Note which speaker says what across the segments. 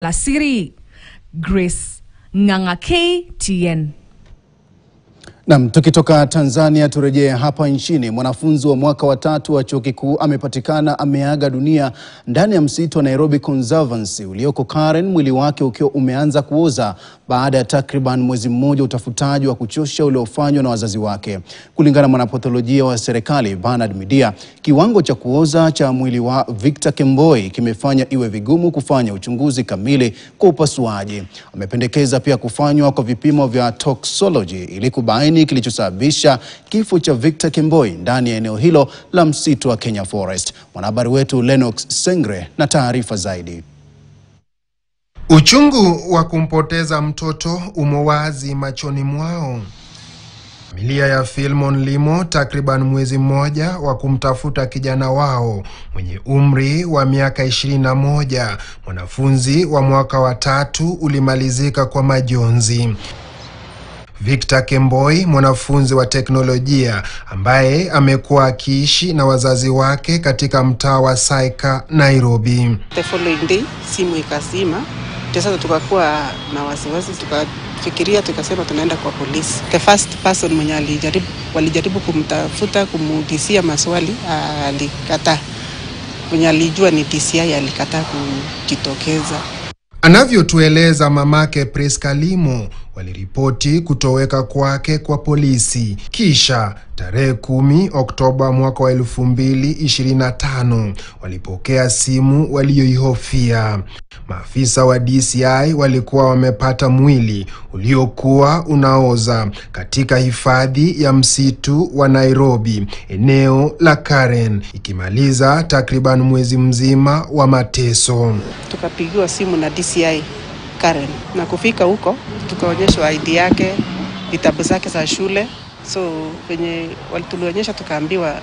Speaker 1: La Siri Grace Nganga KTN.
Speaker 2: Naam, tukitoka Tanzania turejea hapa nchini. Mwanafunzi wa mwaka wa 3 wa chuo kikuu amepatikana ameaga dunia ndani ya msitu wa Nairobi Conservancy ulioko Karen, mwili wake ukiwa umeanza kuoza baada ya takriban mwezi mmoja utafutaji wa kuchosha uliofanywa na wazazi wake. Kulingana na mwanapatholojia wa serikali Bernard Midia, kiwango cha kuoza cha mwili wa Victor Kemboi kimefanya iwe vigumu kufanya uchunguzi kamili kwa upasuaji. Amependekeza pia kufanywa kwa vipimo vya toxicology ili kubaini kilichosababisha kifo cha Victor Kemboi ndani ya eneo hilo la msitu wa Kenya Forest. Mwanahabari wetu Lennox Sengre na taarifa zaidi.
Speaker 3: Uchungu wa kumpoteza mtoto umewazi machoni mwao. Familia ya Philemon Limo takriban mwezi mmoja wa kumtafuta kijana wao mwenye umri wa miaka 21, mwanafunzi wa mwaka wa 3, ulimalizika kwa majonzi. Victor Kemboi, mwanafunzi wa teknolojia ambaye amekuwa akiishi na wazazi wake katika mtaa wa Saika, Nairobi.
Speaker 4: The following day simu ikazima. Sasa tukakuwa na wasiwasi, tukafikiria, tukasema tunaenda kwa polisi. The first person mwenye walijaribu kumtafuta, kumudisia maswali, alikataa. Mwenye alijua ni DCI alikataa kujitokeza.
Speaker 3: Anavyotueleza mamake Priska Limo, waliripoti kutoweka kwake kwa polisi. Kisha tarehe 10 Oktoba mwaka wa 2025 walipokea simu walioihofia. Maafisa wa DCI walikuwa wamepata mwili uliokuwa unaoza katika hifadhi ya msitu wa Nairobi, eneo la Karen, ikimaliza takriban mwezi mzima wa mateso.
Speaker 4: Tukapigiwa simu na DCI Karen, na kufika huko tukaonyeshwa ID yake, vitabu zake za shule. So wenye walituonyesha, tukaambiwa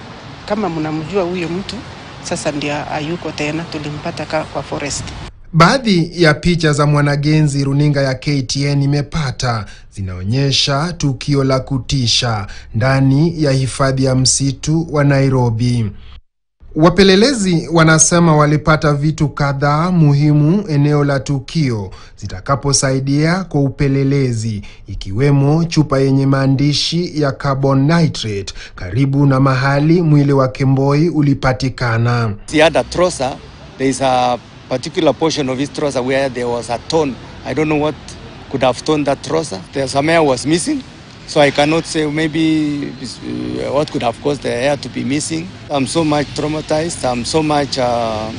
Speaker 4: kama mnamjua huyo mtu, sasa ndio hayuko tena, tulimpata kwa forest.
Speaker 3: Baadhi ya picha za mwanagenzi runinga ya KTN imepata zinaonyesha tukio la kutisha ndani ya hifadhi ya msitu wa Nairobi. Wapelelezi wanasema walipata vitu kadhaa muhimu eneo la tukio zitakaposaidia kwa upelelezi, ikiwemo chupa yenye maandishi ya carbon nitrate karibu na mahali mwili wa Kemboi ulipatikana.
Speaker 5: He had a trouser. There is a particular portion of his trouser where there was a torn. I don't know what could have torn that trouser. The some hair was missing, so I cannot say maybe what could have caused the hair to be missing. I'm so much traumatized. I'm so much I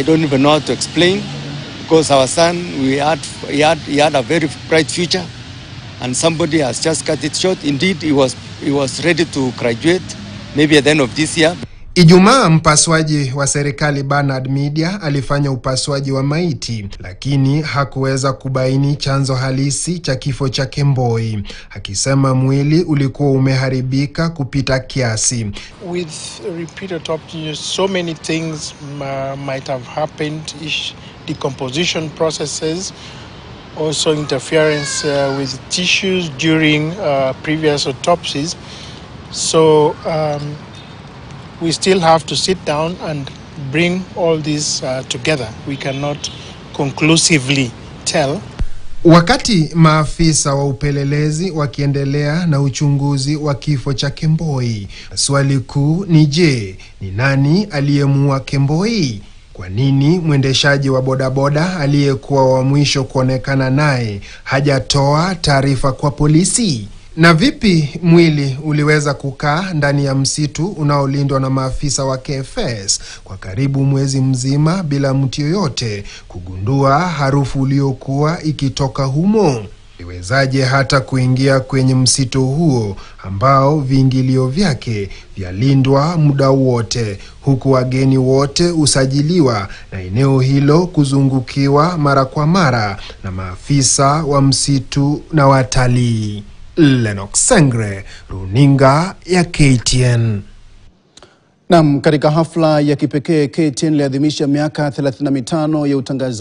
Speaker 5: don't even know how to explain, because our son, he had a very bright future, and somebody has just cut it short. Indeed, he was ready to graduate maybe at the end of this year.
Speaker 3: Ijumaa, mpasuaji wa serikali Bernard Midia alifanya upasuaji wa maiti, lakini hakuweza kubaini chanzo halisi cha kifo cha Kemboi, akisema mwili ulikuwa umeharibika kupita kiasi.
Speaker 6: With repeated autopsies, so many things might have happened. Decomposition processes, also interference with tissues during previous autopsies. So we still have to sit down and bring all this together. We cannot conclusively tell.
Speaker 3: Wakati maafisa wa upelelezi wakiendelea na uchunguzi wa kifo cha Kemboi, swali kuu ni je, ni nani aliyemuua Kemboi? Kwa nini mwendeshaji wa bodaboda aliyekuwa wa mwisho kuonekana naye hajatoa taarifa kwa polisi? Na vipi mwili uliweza kukaa ndani ya msitu unaolindwa na maafisa wa KFS kwa karibu mwezi mzima bila mtu yoyote kugundua harufu uliokuwa ikitoka humo? Iwezaje hata kuingia kwenye msitu huo ambao viingilio vyake vyalindwa muda wote, huku wageni wote usajiliwa na eneo hilo kuzungukiwa mara kwa mara na maafisa wa msitu na watalii? Lennox Sengre, runinga ya KTN.
Speaker 2: Naam, katika hafla ya kipekee KTN iliadhimisha miaka 35 ya utangazaji